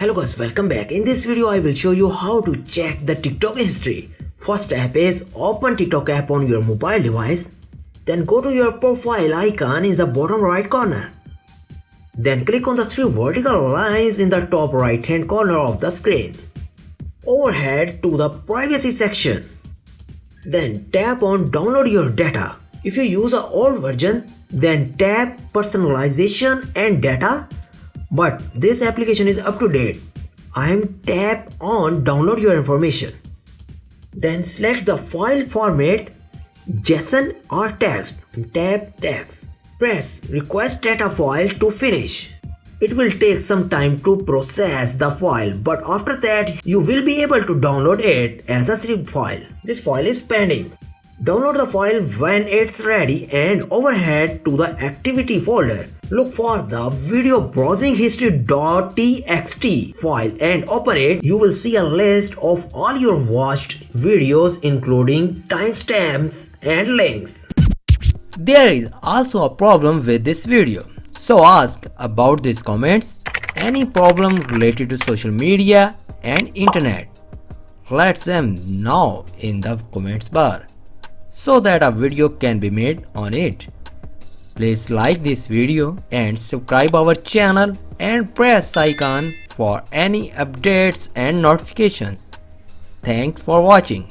Hello guys, welcome back. In this video I will show you how to check the TikTok history. First step is open TikTok app on your mobile device. Then go to your profile icon in the bottom right corner. Then click on the three vertical lines in the top right hand corner of the screen. Overhead to the privacy section. Then tap on download your data. If you use an old version, then tap personalization and data. But this application is up to date. I am tap on download your information. Then select the file format JSON or text and tap text. Press request data file to finish. It will take some time to process the file, but after that you will be able to download it as a zip file. This file is pending. Download the file when it's ready and overhead to the activity folder. Look for the video browsing history.txt file and open it. You will see a list of all your watched videos including timestamps and links. There is also a problem with this video. So ask about these comments any problem related to social media and internet. Let them know in the comments bar so that a video can be made on it. Please like this video and subscribe our channel and press icon for any updates and notifications. Thanks for watching.